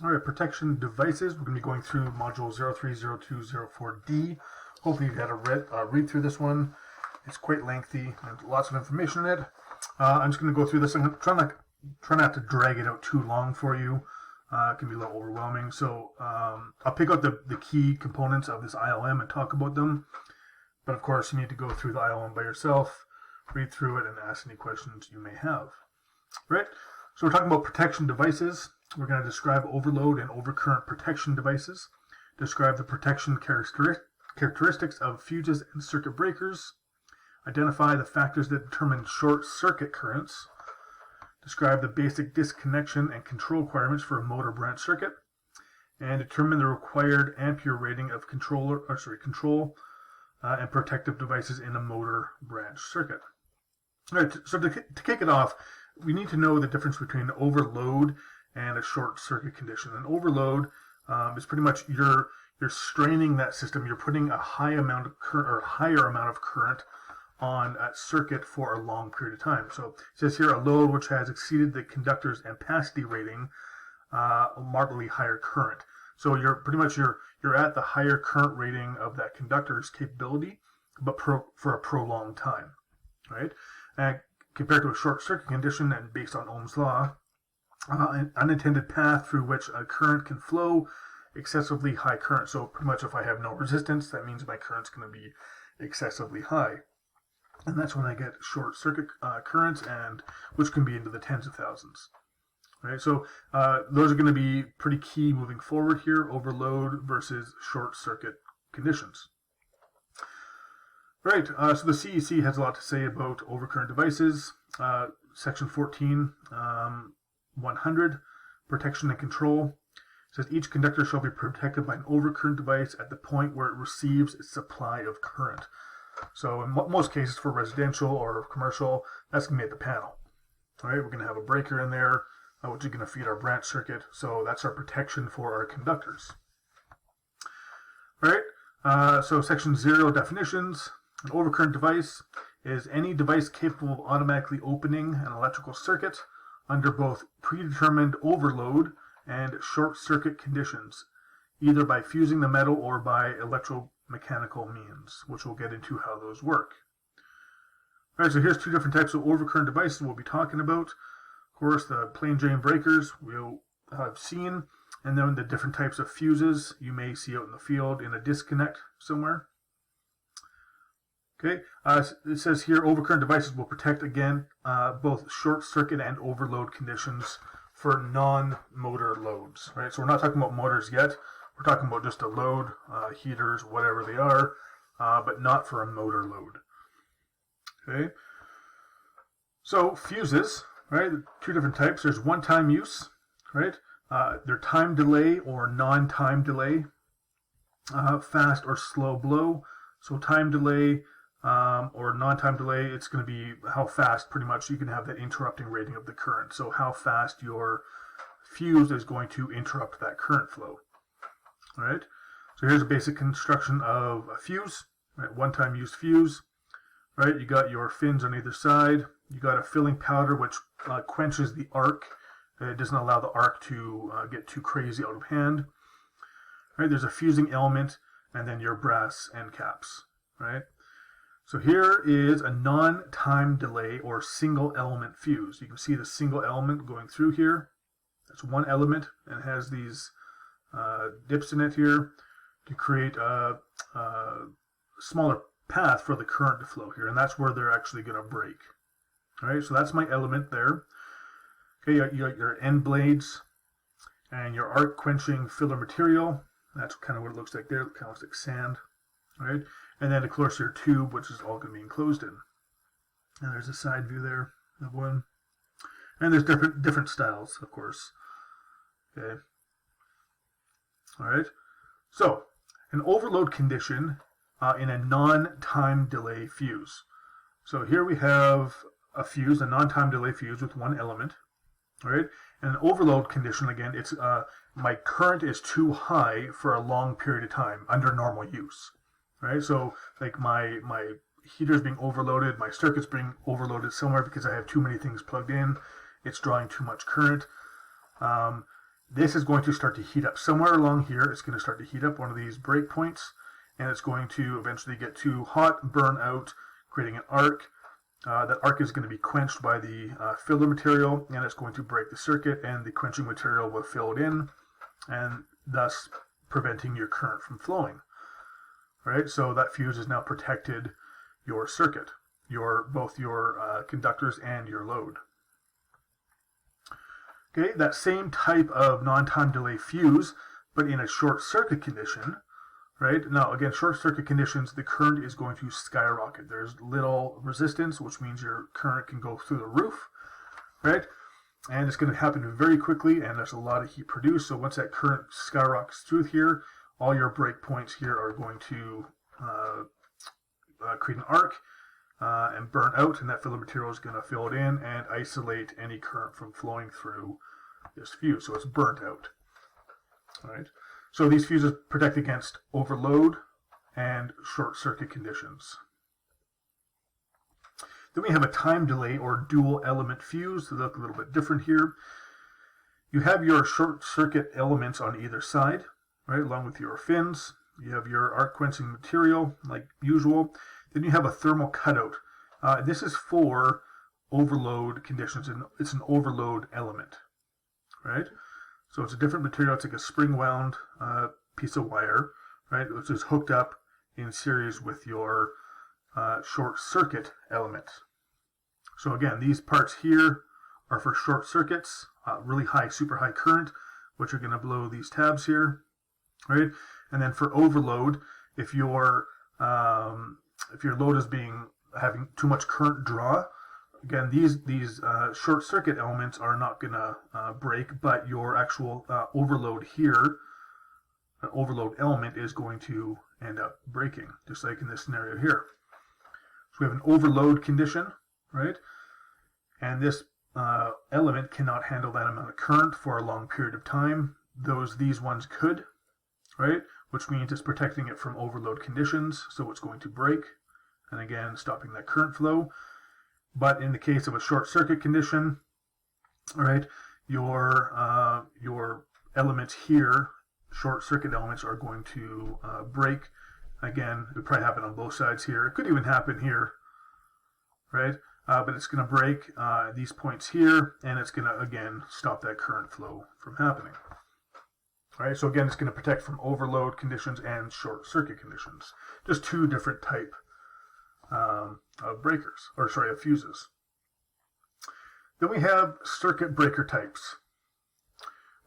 All right, protection devices. We're going to be going through module 030204D. Hopefully you've had a read through this one. It's quite lengthy and lots of information in it. I'm just going to go through this. I'm going to try not to drag it out too long for you. It can be a little overwhelming. So I'll pick out the key components of this ILM and talk about them. But of course, you need to go through the ILM by yourself, read through it, and ask any questions you may have. Right? So we're talking about protection devices. We're going to describe overload and overcurrent protection devices, describe the protection characteristics of fuses and circuit breakers, identify the factors that determine short circuit currents, describe the basic disconnection and control requirements for a motor branch circuit, and determine the required ampere rating of control and protective devices in a motor branch circuit. All right, so to kick it off, we need to know the difference between overload and a short circuit condition. An overload is pretty much you're straining that system. You're putting a higher amount of current on a circuit for a long period of time. So it says here a load which has exceeded the conductor's ampacity rating, markedly higher current. So you're at the higher current rating of that conductor's capability, but for a prolonged time, right? And compared to a short circuit condition, and based on Ohm's law, an unintended path through which a current can flow, excessively high current. So pretty much if I have no resistance, that means my current's going to be excessively high. And that's when I get short circuit currents, and which can be into the tens of thousands. Right? So those are going to be pretty key moving forward here, overload versus short circuit conditions. Right, so the CEC has a lot to say about overcurrent devices. Section 14, 100, protection and control. It says each conductor shall be protected by an overcurrent device at the point where it receives its supply of current. So in most cases for residential or commercial, that's going to be at the panel. All right, we're going to have a breaker in there, which is going to feed our branch circuit. So that's our protection for our conductors. All right, so section 0, definitions. An overcurrent device is any device capable of automatically opening an electrical circuit under both predetermined overload and short circuit conditions, either by fusing the metal or by electromechanical means, which we'll get into how those work. All right, so here's two different types of overcurrent devices we'll be talking about. Of course, the plain Jane breakers we'll have seen, and then the different types of fuses you may see out in the field in a disconnect somewhere. Okay, it says here overcurrent devices will protect, again, both short circuit and overload conditions for non-motor loads. Right, so we're not talking about motors yet. We're talking about just a load, heaters, whatever they are, but not for a motor load. Okay, so fuses, right? Two different types. There's one-time use, right? They're time delay or non-time delay, fast or slow blow. So time delay. Or non-time delay, it's going to be how fast, pretty much, you can have that interrupting rating of the current. So how fast your fuse is going to interrupt that current flow. All right. So here's a basic construction of a fuse, right? One-time use fuse. Right. You got your fins on either side. You got a filling powder which quenches the arc. It doesn't allow the arc to get too crazy out of hand. Right. There's a fusing element, and then your brass end caps. Right. So here is a non-time delay or single element fuse. You can see the single element going through here. That's one element, and it has these dips in it here to create a smaller path for the current to flow here, and that's where they're actually going to break. All right, so that's my element there. Okay, you got your end blades and your arc quenching filler material. That's kind of what it looks like there. It kind of looks like sand. All right. And then, of course, your tube, which is all going to be enclosed in. And there's a side view there of one. And there's different styles, of course. Okay. All right. So, an overload condition in a non-time delay fuse. So here we have a fuse, a non-time delay fuse with one element. All right. And an overload condition, again, it's my current is too high for a long period of time under normal use. Right, so like my heater's being overloaded, my circuit's being overloaded somewhere because I have too many things plugged in. It's drawing too much current. this is going to start to heat up. Somewhere along here, it's going to start to heat up one of these breakpoints, and it's going to eventually get too hot, burn out, creating an arc. That arc is going to be quenched by the filler material, and it's going to break the circuit, and the quenching material will fill it in, and thus preventing your current from flowing. Right? So that fuse has now protected your circuit, both your conductors and your load. Okay, that same type of non-time delay fuse, but in a short circuit condition, right? Now, again, short circuit conditions, the current is going to skyrocket. There's little resistance, which means your current can go through the roof, right? And it's going to happen very quickly, and there's a lot of heat produced. So once that current skyrockets through here, all your breakpoints here are going to create an arc and burn out, and that filler material is going to fill it in and isolate any current from flowing through this fuse. So it's burnt out, right? So these fuses protect against overload and short circuit conditions. Then we have a time delay or dual element fuse. They look a little bit different here. You have your short circuit elements on either side, right, along with your fins. You have your arc quenching material like usual. Then you have a thermal cutout. This is for overload conditions, and it's an overload element, right? So it's a different material. It's like a spring wound piece of wire, right, which is hooked up in series with your short circuit element. So again, these parts here are for short circuits, really high, super high current, which are going to blow these tabs here, right? And then for overload, if your load is having too much current draw, again, these short circuit elements are not going to break, but your actual overload here, an overload element, is going to end up breaking, just like in this scenario here. So we have an overload condition, right? And this element cannot handle that amount of current for a long period of time. These ones could, right? Which means it's protecting it from overload conditions, so it's going to break, and again, stopping that current flow. But in the case of a short circuit condition, right, your elements here, short circuit elements, are going to break. Again, it would probably happen on both sides here. It could even happen here, right? But it's going to break these points here, and it's going to, again, stop that current flow from happening. All right, so again, it's going to protect from overload conditions and short circuit conditions. Just two different type of fuses. Then we have circuit breaker types.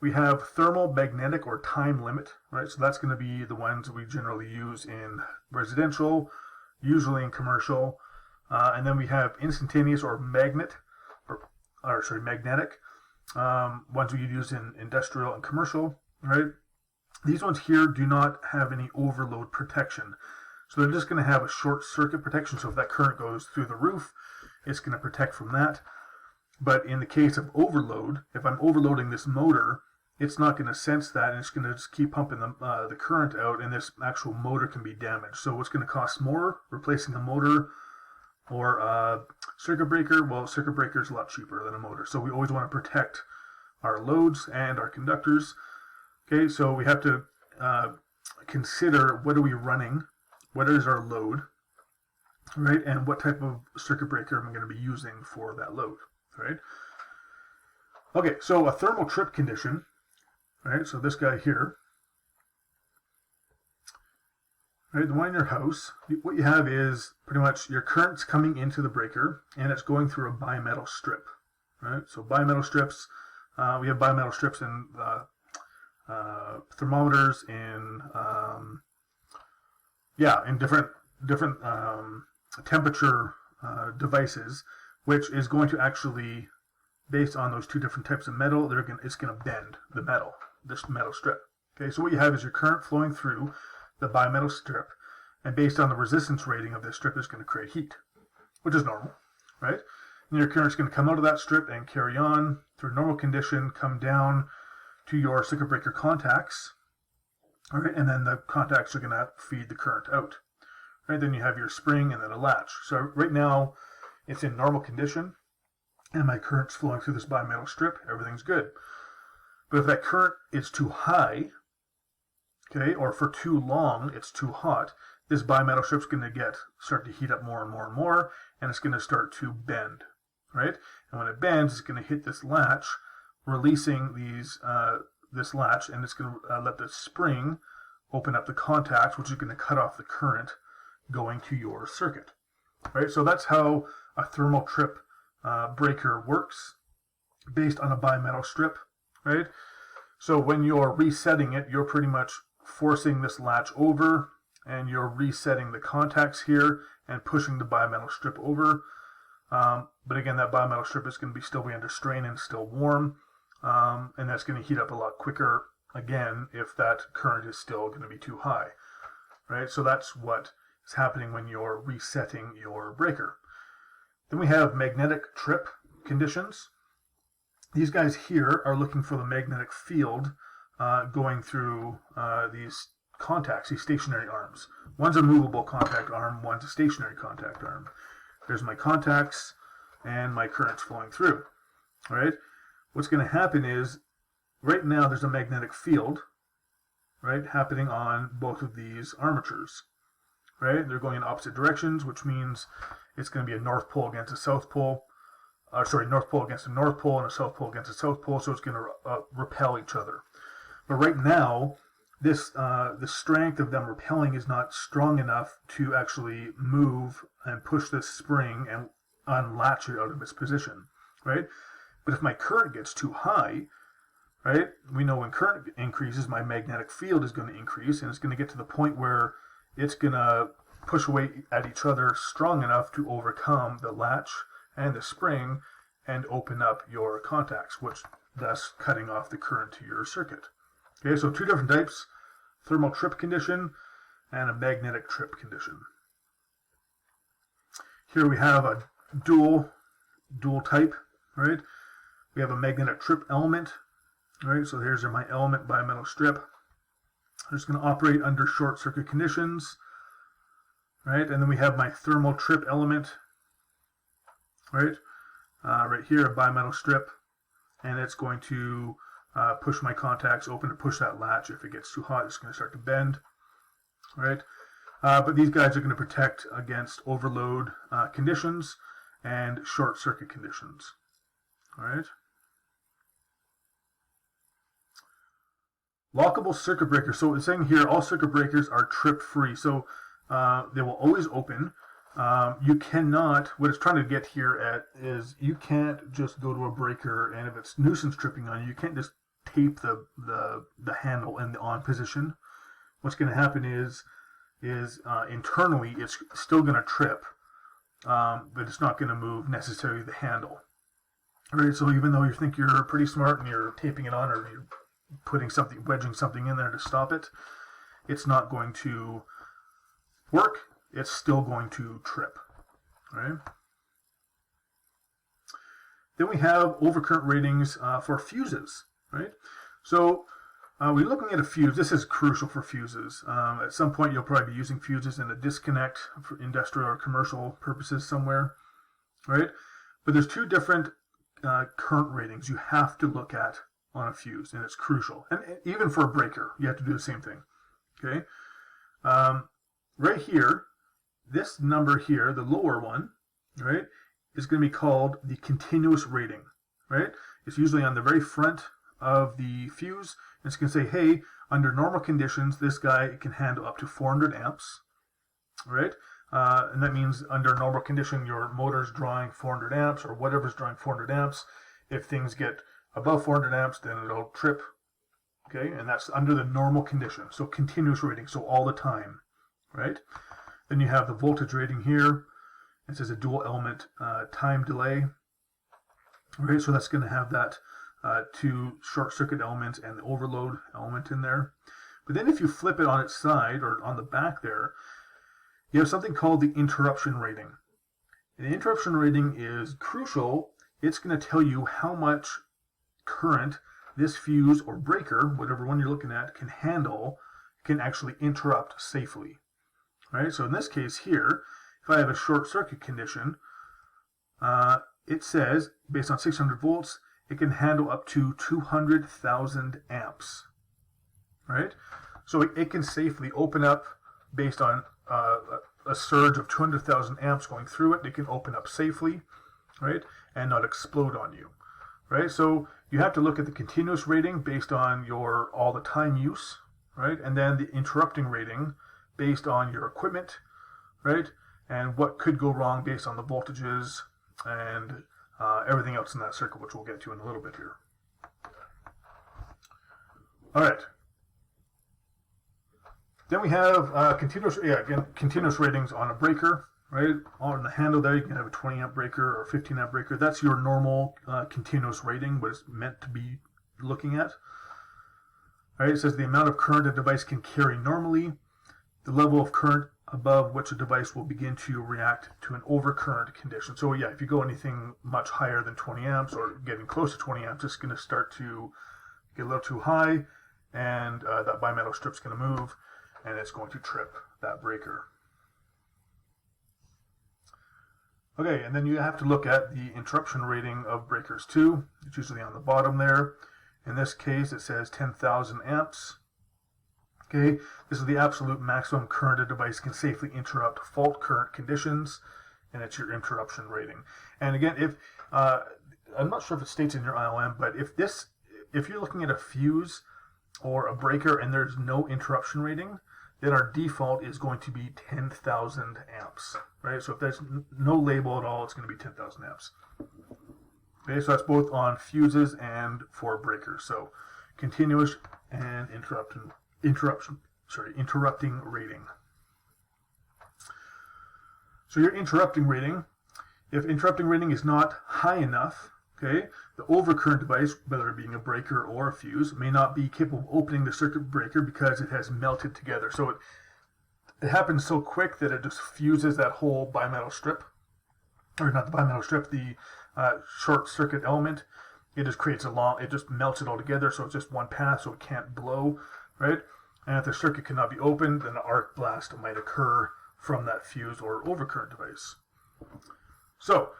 We have thermal, magnetic, or time limit, right? So that's going to be the ones we generally use in residential, usually in commercial. And then we have instantaneous or magnetic, ones we use in industrial and commercial, right? These ones here do not have any overload protection. So they're just going to have a short circuit protection. So if that current goes through the roof, it's going to protect from that. But in the case of overload, if I'm overloading this motor, it's not going to sense that, and it's going to just keep pumping the current out, and this actual motor can be damaged. So what's going to cost more, replacing a motor or a circuit breaker? Well, a circuit breaker is a lot cheaper than a motor. So we always want to protect our loads and our conductors. Okay, so we have to consider, what are we running? What is our load, right? And what type of circuit breaker am I going to be using for that load, right? Okay, so a thermal trip condition, right? So this guy here, right? The one in your house, what you have is pretty much your current's coming into the breaker, and it's going through a bimetal strip, right? So bimetal strips, we have bimetal strips in thermometers, in different temperature devices, which is going to actually, based on those two different types of metal, it's going to bend the metal, this metal strip. Okay, so what you have is your current flowing through the bimetal strip, and based on the resistance rating of this strip, is going to create heat, which is normal, right? And your current's going to come out of that strip and carry on through normal condition, come down to your circuit breaker contacts, all right, and then the contacts are going to feed the current out. Right, then you have your spring and then a latch. So right now, it's in normal condition, and my current's flowing through this bimetal strip. Everything's good. But if that current is too high, okay, or for too long it's too hot, this bimetal strip's going to start to heat up more and more and more, and it's going to start to bend, right? And when it bends, it's going to hit this latch, releasing this latch, and it's going to let the spring open up the contacts, which is going to cut off the current going to your circuit, right? So that's how a thermal trip breaker works, based on a bimetal strip, right? So when you're resetting it, you're pretty much forcing this latch over, and you're resetting the contacts here and pushing the bimetal strip over. But again, that bimetal strip is going to still be under strain and still warm, and that's going to heat up a lot quicker, again, if that current is still going to be too high, right? So that's what is happening when you're resetting your breaker. Then we have magnetic trip conditions. These guys here are looking for the magnetic field going through these contacts, these stationary arms. One's a movable contact arm, one's a stationary contact arm. There's my contacts and my currents flowing through. All right. What's going to happen is, right now there's a magnetic field, right, happening on both of these armatures. Right. They're going in opposite directions, which means it's going to be a north pole against a south pole. North pole against a north pole and a south pole against a south pole, so it's going to repel each other. But right now, the strength of them repelling is not strong enough to actually move and push this spring and unlatch it out of its position, right? But if my current gets too high, right, we know when current increases, my magnetic field is going to increase, and it's going to get to the point where it's going to push away at each other strong enough to overcome the latch and the spring and open up your contacts, which thus cutting off the current to your circuit. Okay, so two different types: thermal trip condition and a magnetic trip condition. Here we have a dual type, right? We have a magnetic trip element, right? So here's my element bimetal strip. I'm just going to operate under short circuit conditions, right? And then we have my thermal trip element, right? Right here, a bimetal strip, and it's going to push my contacts open to push that latch. If it gets too hot, it's going to start to bend, right? But these guys are going to protect against overload conditions and short circuit conditions, all right? Lockable circuit breaker. So it's saying here all circuit breakers are trip free. So they will always open. You cannot, what it's trying to get here at is you can't just go to a breaker, and if it's nuisance tripping on you, you can't just tape the handle in the on position. What's going to happen is internally it's still going to trip, but it's not going to move necessarily the handle. All right, so even though you think you're pretty smart and you're taping it on, or you're wedging something in there to stop it, it's not going to work. It's still going to trip. All right. Then we have overcurrent ratings for fuses, right? So we're looking at a fuse. This is crucial for fuses. At some point, you'll probably be using fuses in a disconnect for industrial or commercial purposes somewhere, right? But there's two different current ratings you have to look at on a fuse, and it's crucial. And even for a breaker, you have to do the same thing, okay? Right here, this number here, the lower one, right, is going to be called the continuous rating, right? It's usually on the very front of the fuse. And it's going to say, hey, under normal conditions, this guy can handle up to 400 amps, right? And that means under normal condition, your motor's drawing 400 amps or whatever's drawing 400 amps. If things get above 400 amps, then it'll trip, okay? And that's under the normal condition. So continuous rating, so all the time, right? Then you have the voltage rating here. It says a dual element time delay. Okay, so that's going to have that two short circuit elements and the overload element in there. But then if you flip it on its side or on the back there, you have something called the interruption rating. And the interruption rating is crucial. It's going to tell you how much current this fuse or breaker, whatever one you're looking at, can handle, can actually interrupt safely. Right? So in this case here, if I have a short circuit condition, it says, based on 600 volts, it can handle up to 200,000 amps, right? So it can safely open up based on a surge of 200,000 amps going through it. It can open up safely, right, and not explode on you, right? So you have to look at the continuous rating based on your all the time use, right, and then the interrupting rating based on your equipment, right, and what could go wrong based on the voltages and everything else in that circuit, which we'll get to in a little bit here. All right. Then we have continuous ratings on a breaker, right? On the handle there, you can have a 20 amp breaker or 15 amp breaker. That's your normal continuous rating, what it's meant to be looking at. All right, it says the amount of current a device can carry normally, the level of current above which a device will begin to react to an overcurrent condition. So yeah, if you go anything much higher than 20 amps or getting close to 20 amps, it's going to start to get a little too high, and that bimetal strip's going to move, and it's going to trip that breaker. Okay, and then you have to look at the interruption rating of breakers too. It's usually on the bottom there. In this case, it says 10,000 amps. Okay, this is the absolute maximum current a device can safely interrupt fault current conditions, and it's your interruption rating. And again, if I'm not sure if it states in your ILM, but if you're looking at a fuse or a breaker and there's no interruption rating, then our default is going to be 10,000 amps, right? So if there's no label at all, it's going to be 10,000 amps. Okay, so that's both on fuses and for breakers. So continuous and interrupting rating. So your interrupting rating, if interrupting rating is not high enough, okay, the overcurrent device, whether it being a breaker or a fuse, may not be capable of opening the circuit breaker because it has melted together. So it happens so quick that it just fuses that whole bimetal strip, or not the bimetal strip, the short circuit element. It just creates it just melts it all together, so it's just one path, so it can't blow, right? And if the circuit cannot be opened, then an arc blast might occur from that fuse or overcurrent device. So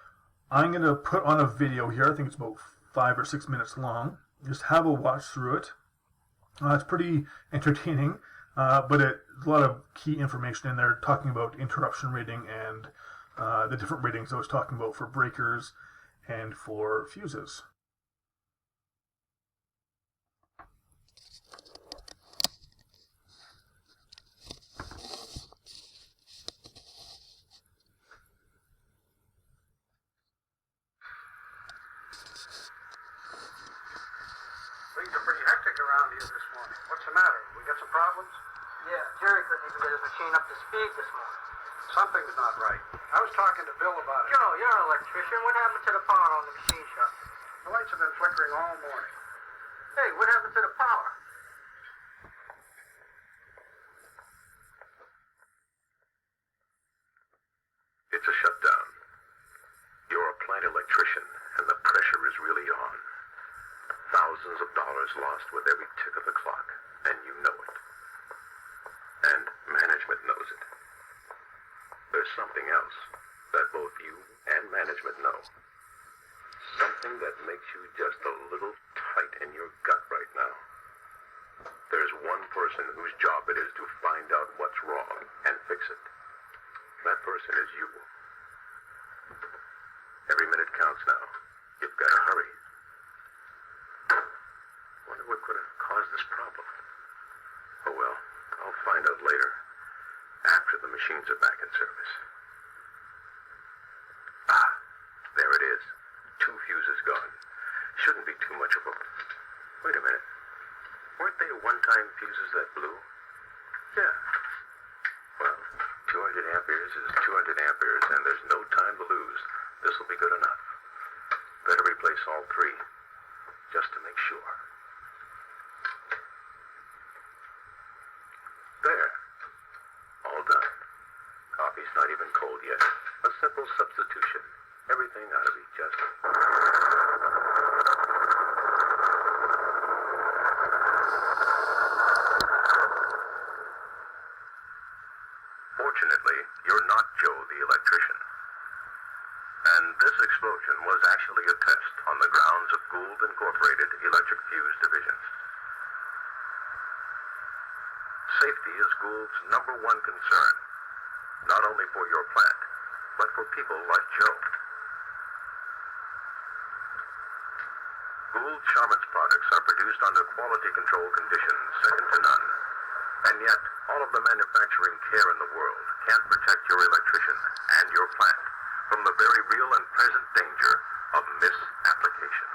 I'm going to put on a video here. I think it's about 5 or 6 minutes long. Just have a watch through it. It's pretty entertaining, but there's a lot of key information in there talking about interruption rating and the different ratings I was talking about for breakers and for fuses. Things are pretty hectic around here this morning. What's the matter? We got some problems? Yeah, Jerry couldn't even get his machine up to speed this morning. Something's not right. I was talking to Bill about it. Joe, you're an electrician. What happened to the power on the machine shop? The lights have been flickering all morning. Hey, what happened to the power? It's a shutdown. You're a plant electrician, and the pressure is really on. Thousands of dollars lost with every tick of the clock, and you know it. And management knows it. There's something else that both you and management know. Something that makes you just a little tight in your gut right now. There's one person whose job it is to find out what's wrong and fix it. That person is you. Every minute counts now. You've got to hurry. Wonder what could have caused this problem. Oh well, I'll find out later, after the machines are back in service. Ah, there it is. 2 fuses gone. Shouldn't be too much of a... Wait a minute. Weren't they one-time fuses that blew? Yeah. Well, 200 amperes is 200 amperes, and there's no time to lose. This'll be good enough. Better replace all 3, just to make sure. There. All done. Coffee's not even cold yet. A simple substitution. Everything ought to be just... Fortunately, you're not Joe the electrician. And this explosion was actually a test on the grounds of Gould Incorporated Electric Fuse Division. Safety is Gould's #1 concern, not only for your plant, but for people like Joe. Gould Charman's products are produced under quality control conditions second to none, and yet all of the manufacturing care in the world can't protect your electrician and your plant from the very real and present danger of misapplication.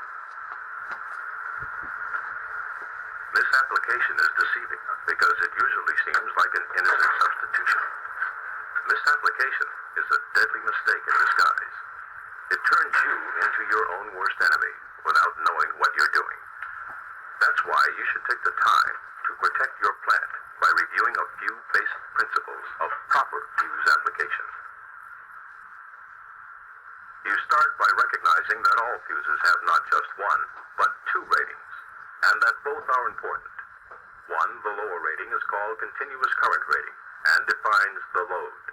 Misapplication is deceiving because it usually seems like an innocent substitution. Misapplication is a deadly mistake in disguise. It turns you into your own worst enemy without knowing what you're doing. That's why you should take the time to protect your plant by reviewing a few basic principles of proper fuse application. You start by recognizing that all fuses have not just one, but 2 ratings, and that both are important. One, the lower rating, is called continuous current rating and defines the load.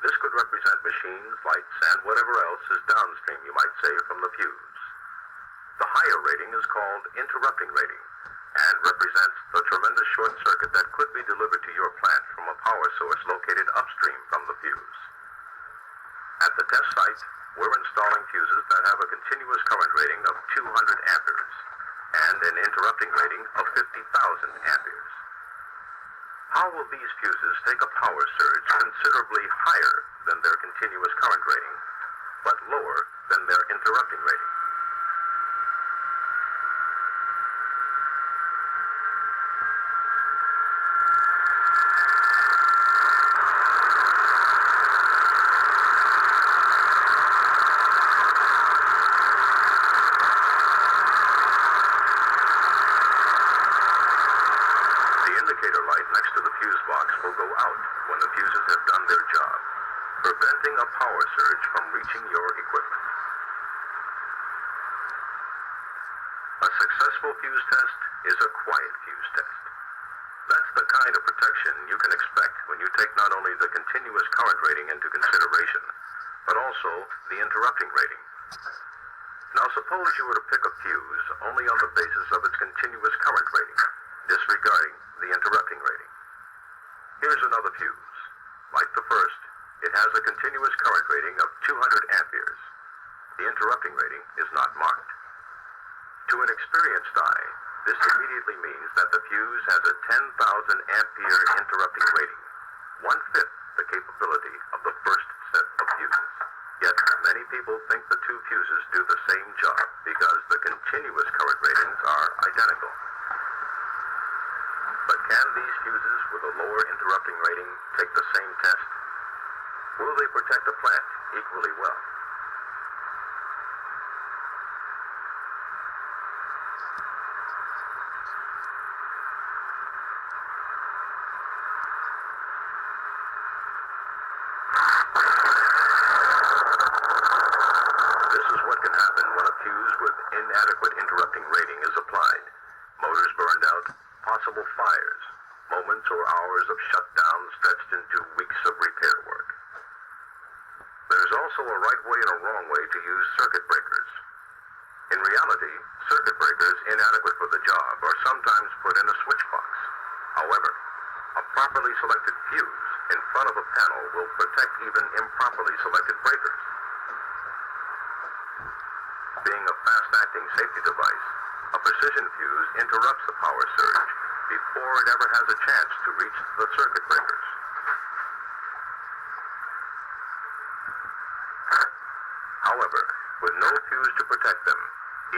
This could represent machines, lights, and whatever else is downstream, you might say, from the fuse. The higher rating is called interrupting rating and represents the tremendous short circuit that could be delivered to your plant from a power source located upstream from the fuse. At the test site, we're installing fuses that have a continuous current rating of 200 amperes and an interrupting rating of 50,000 amperes. How will these fuses take a power surge considerably higher than their continuous current rating, but lower than their interrupting rating? Fuse test is a quiet fuse test. That's the kind of protection you can expect when you take not only the continuous current rating into consideration, but also the interrupting rating. Now suppose you were to pick a fuse only on the basis of its continuous current rating, disregarding the interrupting rating. Here's another fuse. Like the first, it has a continuous current rating of 200 amperes. The interrupting rating is not marked. To an experienced eye, this immediately means that the fuse has a 10,000 ampere interrupting rating, 1/5 the capability of the first set of fuses. Yet many people think the 2 fuses do the same job because the continuous current ratings are identical. But can these fuses with a lower interrupting rating take the same test? Will they protect a plant equally well? Inadequate interrupting rating is applied. Motors burned out, possible fires, moments or hours of shutdown stretched into weeks of repair work. There's also a right way and a wrong way to use circuit breakers. In reality, circuit breakers inadequate for the job are sometimes put in a switch box. However, a properly selected fuse in front of a panel will protect even improperly selected breakers. Being a fast-acting safety device, a precision fuse interrupts the power surge before it ever has a chance to reach the circuit breakers. However, with no fuse to protect them,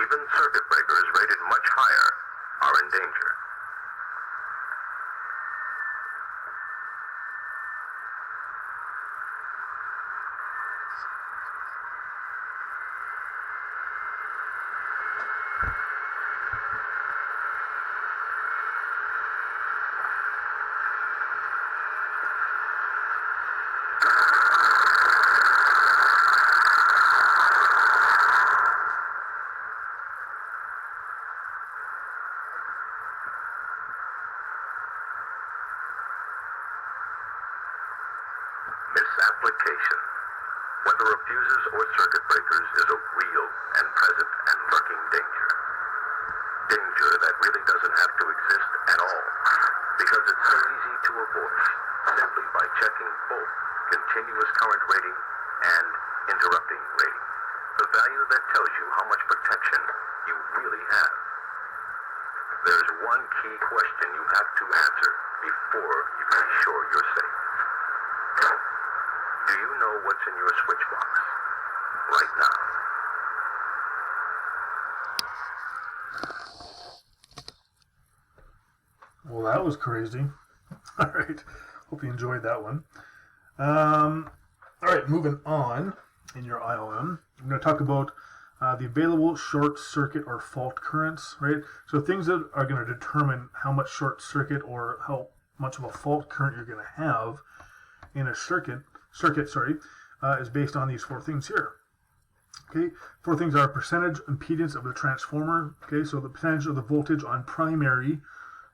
even circuit breakers rated much higher are in danger. Misapplication. Whether of fuses or circuit breakers is a real and present and lurking danger. Danger that really doesn't have to exist at all, because it's so easy to avoid simply by checking both continuous current rating and interrupting rating, the value that tells you how much protection you really have. There's one key question you have to answer before you can be sure you're safe. Do you know what's in your switch box right now? Well, that was crazy. All right. Hope you enjoyed that one. All right, moving on in your IOM. I'm going to talk about the available short circuit or fault currents, right? So things that are going to determine how much short circuit or how much of a fault current you're going to have in a circuit, is based on these four things here. Okay, four things are percentage impedance of the transformer. Okay, so the percentage of the voltage on primary,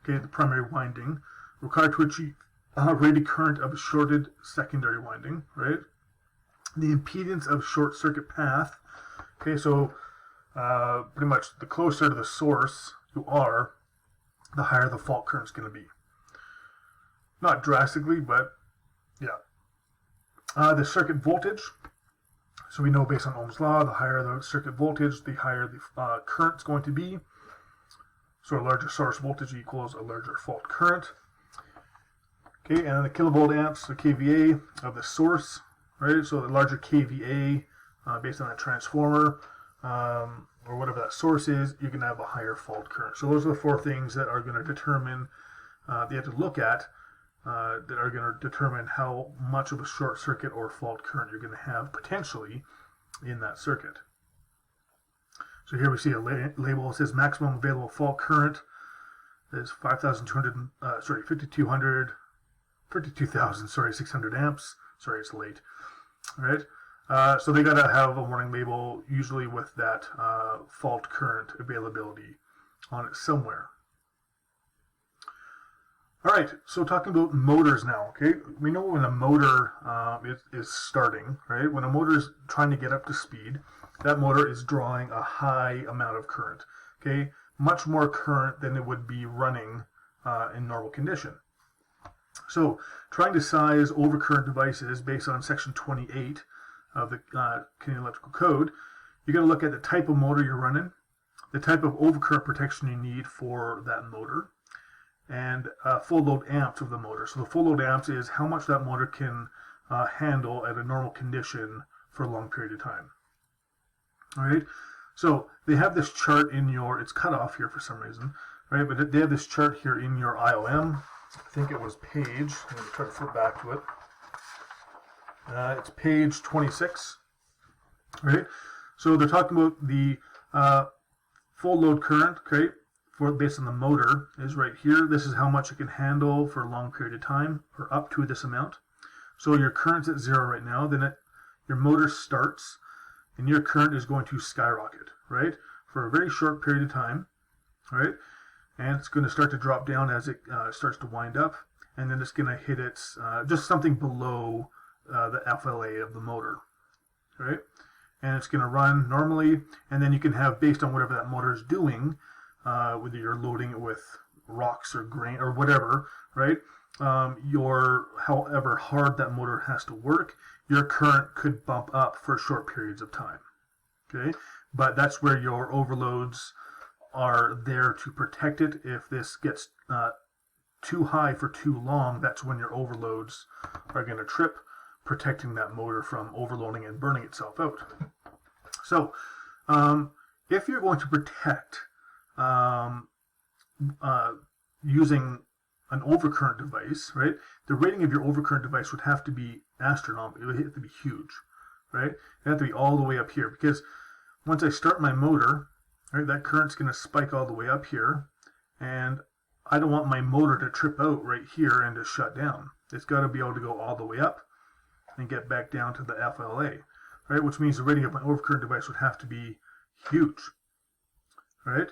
okay, the primary winding, required to achieve rated current of shorted secondary winding, right? The impedance of short circuit path. Okay, so pretty much the closer to the source you are, the higher the fault current is going to be. Not drastically, but yeah. The circuit voltage. So we know based on Ohm's law, the higher the circuit voltage, the higher the current is going to be. So a larger source voltage equals a larger fault current. Okay, and the kilovolt amps, the kVA of the source, right? So the larger kVA based on that transformer or whatever that source is, you're going to have a higher fault current. So those are the four things that are going to determine, you have to look at, that are going to determine how much of a short circuit or fault current you're going to have potentially in that circuit. So here we see a label that says maximum available fault current is 52,600 amps. Sorry, it's late. All right. So they got to have a warning label, usually with that fault current availability on it somewhere. All right, so talking about motors now, okay? We know when a motor is starting, right? When a motor is trying to get up to speed, that motor is drawing a high amount of current, okay? Much more current than it would be running in normal condition. So trying to size overcurrent devices based on Section 28 of the Canadian Electrical Code, you got to look at the type of motor you're running, the type of overcurrent protection you need for that motor, and full load amps of the motor. So the full load amps is how much that motor can handle at a normal condition for a long period of time. All right. So they have this chart in your, it's cut off here for some reason, right? But they have this chart here in your IOM. I think it was page, I'm going to try to flip back to it. It's page 26, right? So they're talking about the full load current, okay? Based on the motor is right here. This is how much it can handle for a long period of time, or up to this amount. So your current's at 0 right now. Then your motor starts, and your current is going to skyrocket, right, for a very short period of time, right? And it's going to start to drop down as it starts to wind up, and then it's going to hit its just something below the FLA of the motor, right? And it's going to run normally, and then you can have, based on whatever that motor is doing, whether you're loading it with rocks or grain or whatever, right? However hard that motor has to work, your current could bump up for short periods of time. Okay, but that's where your overloads are there to protect it. If this gets too high for too long, that's when your overloads are going to trip, protecting that motor from overloading and burning itself out. So, if you're going to protect using an overcurrent device, right? The rating of your overcurrent device would have to be astronomical. It would have to be huge, right? It would have to be all the way up here, because once I start my motor, right, that current's going to spike all the way up here, and I don't want my motor to trip out right here and to shut down. It's got to be able to go all the way up and get back down to the FLA, right? Which means the rating of my overcurrent device would have to be huge, right?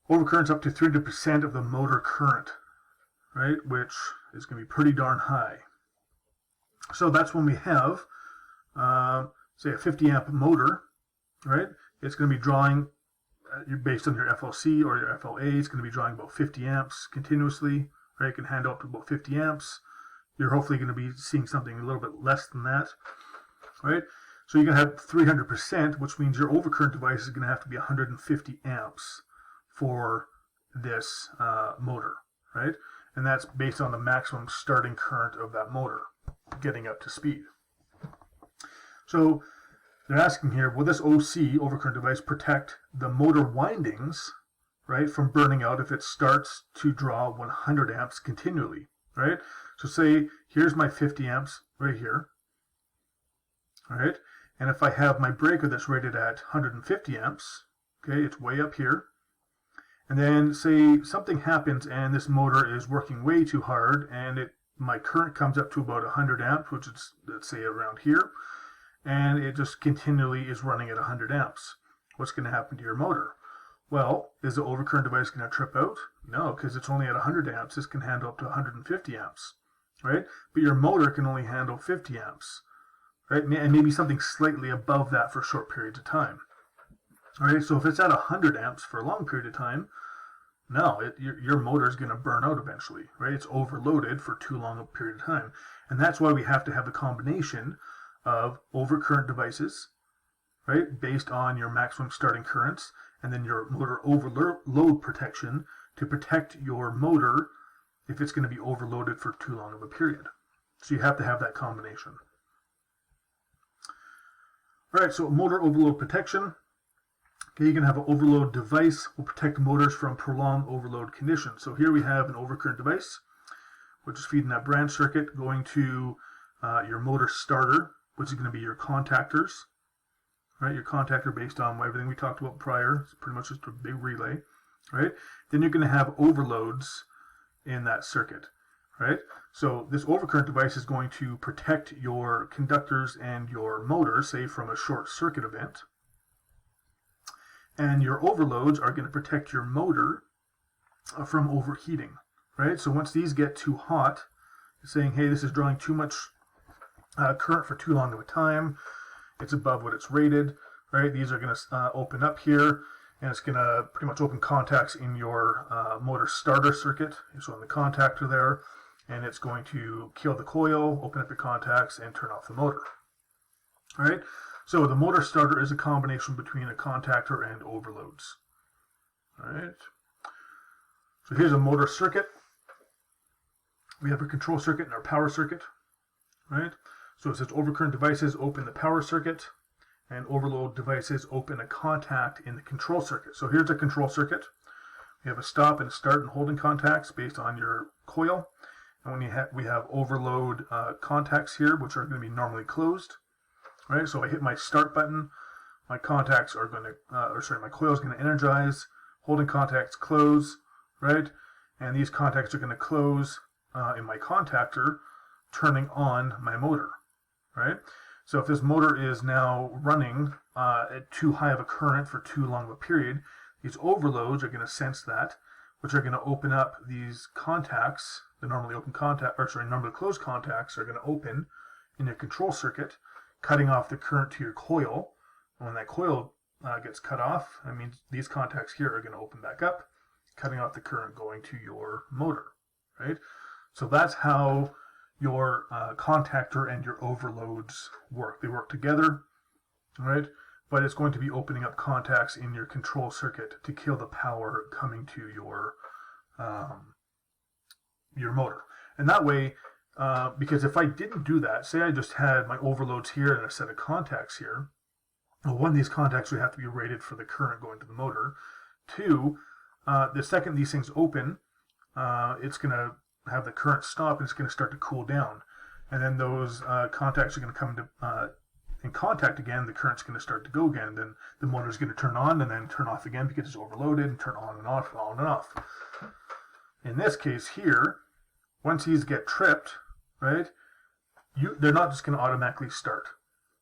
Overcurrent's up to 300% of the motor current, right? Which is going to be pretty darn high. So that's when we have say a 50 amp motor, right? It's going to be drawing, based on your FLC or your FLA, it's going to be drawing about 50 amps continuously, right? It can handle up to about 50 amps. You're hopefully going to be seeing something a little bit less than that, right? So you're going to have 300%, which means your overcurrent device is going to have to be 150 amps for this motor, right? And that's based on the maximum starting current of that motor getting up to speed. So they're asking here, will this OC, overcurrent device, protect the motor windings, right, from burning out if it starts to draw 100 amps continually, right? So say, here's my 50 amps right here, all right? And if I have my breaker that's rated at 150 amps, okay, it's way up here, and then say something happens and this motor is working way too hard and my current comes up to about 100 amps, which is, let's say, around here, and it just continually is running at 100 amps. What's going to happen to your motor? Well, is the overcurrent device going to trip out? No, because it's only at 100 amps. This can handle up to 150 amps, right? But your motor can only handle 50 amps, right? And maybe something slightly above that for short periods of time. All right, so if it's at 100 amps for a long period of time, no, your motor is going to burn out eventually, right? It's overloaded for too long a period of time. And that's why we have to have the combination of overcurrent devices, right, based on your maximum starting currents, and then your motor overload protection to protect your motor if it's going to be overloaded for too long of a period. So you have to have that combination. All right, so motor overload protection. Okay, you can have an overload device will protect motors from prolonged overload conditions. So here we have an overcurrent device, which is feeding that branch circuit going to your motor starter, which is going to be your contactors, right? Your contactor based on everything we talked about prior. It's pretty much just a big relay, right? Then you're going to have overloads in that circuit, right? So this overcurrent device is going to protect your conductors and your motor, say, from a short circuit event. And your overloads are going to protect your motor from overheating, right? So once these get too hot, saying, hey, this is drawing too much current for too long of a time, it's above what it's rated, right? These are going to open up here, and it's going to pretty much open contacts in your motor starter circuit, so in the contactor there, and it's going to kill the coil, open up your contacts, and turn off the motor. All right? So the motor starter is a combination between a contactor and overloads. All right? So here's a motor circuit. We have a control circuit and our power circuit. Right? So it says overcurrent devices open the power circuit, and overload devices open a contact in the control circuit. So here's a control circuit. We have a stop and a start and holding contacts based on your coil. And when we have overload contacts here, which are going to be normally closed. Right, so I hit my start button, my contacts are going to, my coil is going to energize, holding contacts close, right, and these contacts are going to close in my contactor, turning on my motor, right. So if this motor is now running at too high of a current for too long of a period, these overloads are going to sense that, which are going to open up these contacts. The normally closed contacts are going to open in your control circuit, cutting off the current to your coil. And when that coil gets cut off, that means these contacts here are going to open back up, cutting off the current going to your motor, right? So that's how your contactor and your overloads work. They work together, right? But it's going to be opening up contacts in your control circuit to kill the power coming to your motor. And that way, because if I didn't do that, say I just had my overloads here and a set of contacts here, well, one, these contacts would have to be rated for the current going to the motor. Two, the second these things open, it's going to have the current stop and it's going to start to cool down. And then those contacts are going to come into in contact again, the current's going to start to go again. Then the motor is going to turn on and then turn off again because it's overloaded, and turn on and off, on and off. In this case here, once these get tripped, right, they're not just going to automatically start.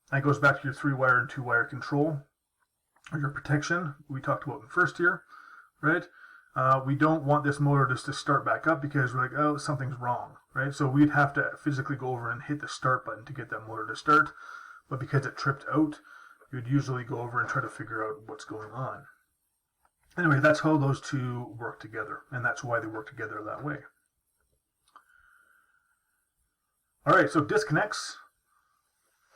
That goes back to your 3-wire and 2-wire control, or your protection we talked about in the first year, right? We don't want this motor just to start back up because we're like, oh, something's wrong, right? So we'd have to physically go over and hit the start button to get that motor to start. but because it tripped out, you'd usually go over and try to figure out what's going on. Anyway, that's how those two work together, and that's why they work together that way. All right, so disconnects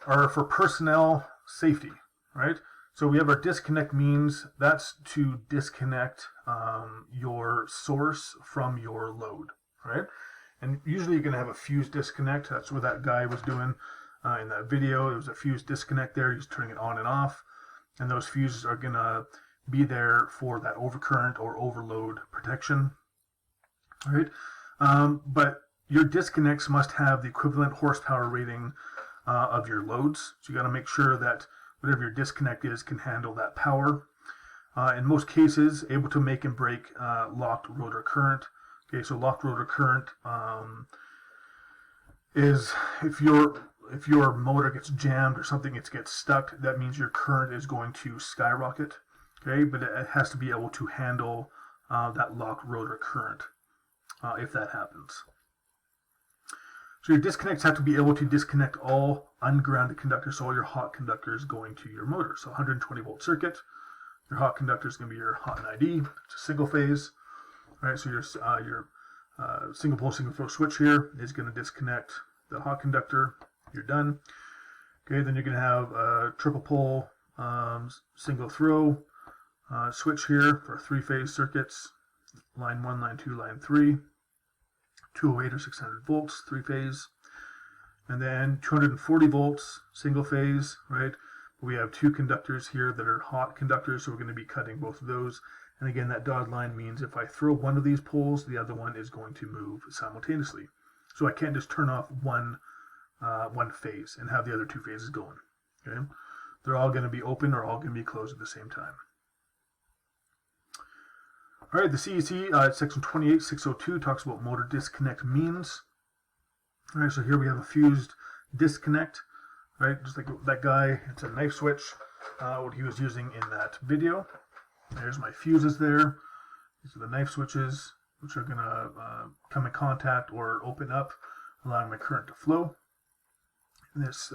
are for personnel safety, right? So we have our disconnect means, that's to disconnect your source from your load, right? And usually you're going to have a fuse disconnect. That's what that guy was doing in that video. It was a fuse disconnect there. He's turning it on and off. And those fuses are going to be there for that overcurrent or overload protection, right? But your disconnects must have the equivalent horsepower rating of your loads. So you got to make sure that whatever your disconnect is can handle that power. In most cases, able to make and break locked rotor current. Okay, so locked rotor current is if your motor gets jammed or something gets stuck, that means your current is going to skyrocket. Okay, but it has to be able to handle that locked rotor current if that happens. So your disconnects have to be able to disconnect all ungrounded conductors, so all your hot conductors going to your motor. So 120 volt circuit, your hot conductor is going to be your hot 9D. It's a single phase. All right, so your single pole, single throw switch here is going to disconnect the hot conductor. You're done. Okay, then you're going to have a triple pole, single throw switch here for 3-phase circuits. Line 1, line 2, line 3. 208 or 600 volts, 3-phase. And then 240 volts, single phase, right? We have 2 conductors here that are hot conductors, so we're going to be cutting both of those. And again, that dotted line means if I throw one of these poles, the other one is going to move simultaneously. So I can't just turn off one phase and have the other 2 phases going. Okay? They're all going to be open or all going to be closed at the same time. All right, the CEC, section 28602, talks about motor disconnect means. All right, so here we have a fused disconnect, right? Just like that guy, it's a knife switch, what he was using in that video. There's my fuses there. These are the knife switches, which are going to come in contact or open up, allowing my current to flow. And this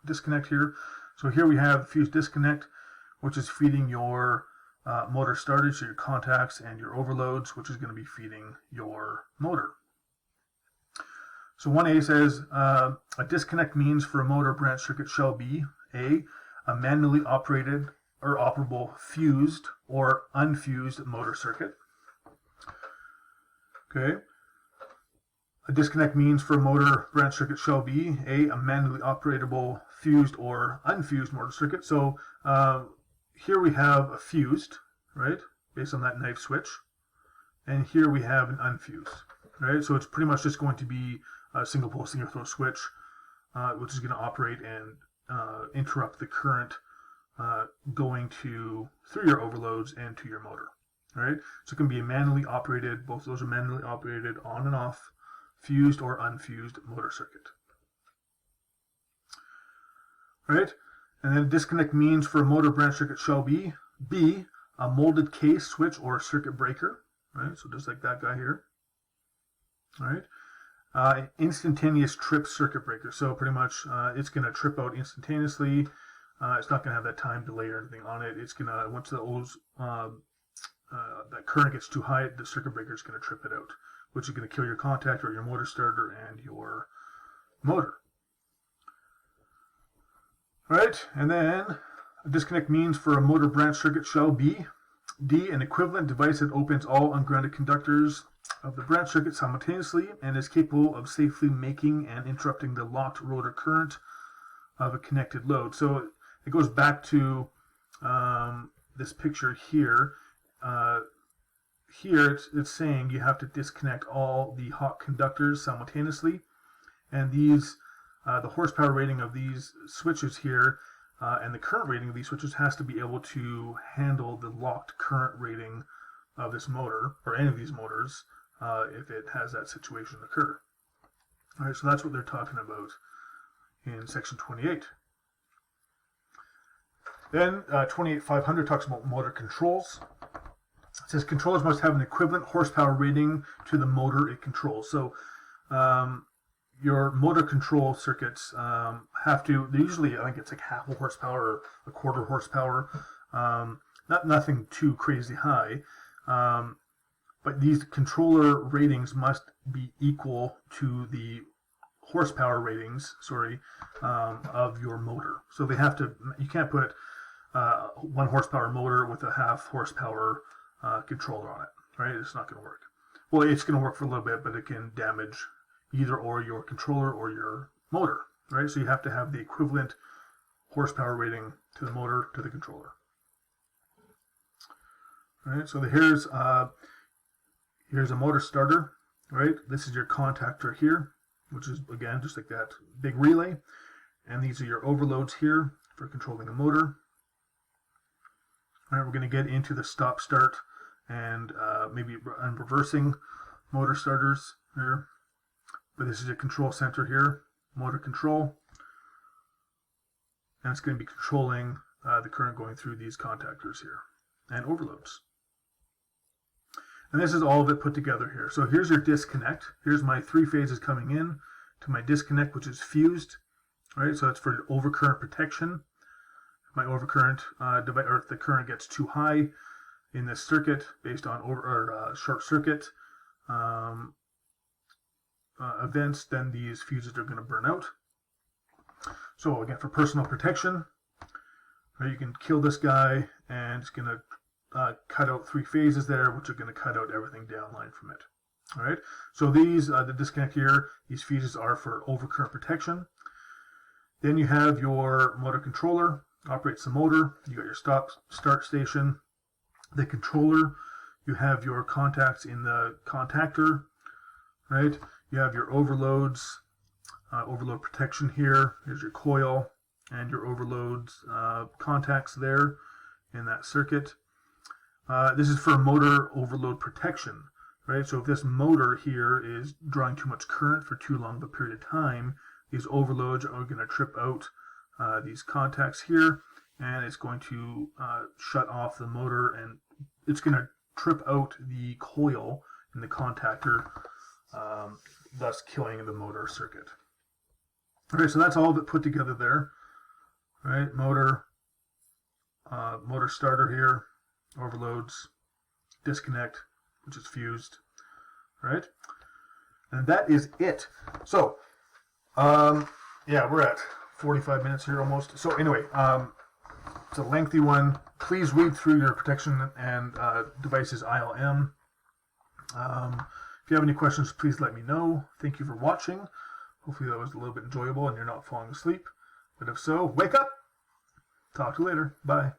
disconnect here. So here we have fused disconnect, which is feeding your motor started, so your contacts and your overloads, which is going to be feeding your motor. So 1A says a disconnect means for a motor branch circuit shall be a manually operated or operable fused or unfused motor circuit. Okay. A disconnect means for a motor branch circuit shall be a manually operable fused or unfused motor circuit. So here we have a fused, right, based on that knife switch, and here we have an unfused, right? So it's pretty much just going to be a single pole, single throw switch, which is going to operate and interrupt the current going through your overloads and to your motor, right? So it can be a manually operated, both of those are manually operated on and off, fused or unfused motor circuit, right? And then disconnect means for a motor branch circuit shall be B, a molded case switch or circuit breaker, right? So just like that guy here, all right? Instantaneous trip circuit breaker. So pretty much it's going to trip out instantaneously. It's not going to have that time delay or anything on it. It's going to, once that current gets too high, the circuit breaker is going to trip it out, which is going to kill your contactor, your motor starter, and your motor. Right, and then a disconnect means for a motor branch circuit shall be D, an equivalent device that opens all ungrounded conductors of the branch circuit simultaneously and is capable of safely making and interrupting the locked rotor current of a connected load. So it goes back to this picture here. Here it's saying you have to disconnect all the hot conductors simultaneously, and these the horsepower rating of these switches here and the current rating of these switches has to be able to handle the locked current rating of this motor, or any of these motors, if it has that situation occur. All right, so that's what they're talking about in section 28. Then 28.500 talks about motor controls. It says controllers must have an equivalent horsepower rating to the motor it controls. So your motor control circuits have to, they're usually, I think it's like half a horsepower or a quarter horsepower, nothing too crazy high, but these controller ratings must be equal to the horsepower ratings, of your motor. So they have to, you can't put 1 horsepower motor with a half horsepower controller on it, right? It's not going to work. Well, it's going to work for a little bit, but it can damage either or your controller or your motor, right? So you have to have the equivalent horsepower rating to the motor to the controller. All right, so here's a motor starter, right? This is your contactor here, which is, again, just like that big relay. And these are your overloads here for controlling the motor. All right, we're going to get into the stop, start, and maybe reversing motor starters here. But this is your control center here, motor control. And it's going to be controlling the current going through these contactors here and overloads. And this is all of it put together here. So here's your disconnect. Here's my 3 phases coming in to my disconnect, which is fused. All right, so that's for overcurrent protection. If my overcurrent device, or if the current gets too high in this circuit based on short circuit events, then these fuses are going to burn out. So again, for personal protection, you can kill this guy, and it's going to cut out 3 phases there, which are going to cut out everything downline from it. All right. So these, the disconnect here, these fuses are for overcurrent protection. Then you have your motor controller, operates the motor. You got your start station, the controller. You have your contacts in the contactor, right? You have your overloads, overload protection here. Here's your coil and your overloads contacts there in that circuit. This is for motor overload protection, right? So if this motor here is drawing too much current for too long of a period of time, these overloads are going to trip out these contacts here, and it's going to shut off the motor, and it's going to trip out the coil in the contactor, thus killing the motor circuit. Okay, so that's all of it put together there, right? Motor starter here, overloads, disconnect, which is fused, right? And that is it. So, yeah, we're at 45 minutes here almost. So anyway, it's a lengthy one. Please read through your protection and devices ILM. If you have any questions, please let me know. Thank you for watching. Hopefully that was a little bit enjoyable and you're not falling asleep. But if so, wake up. Talk to you later. Bye.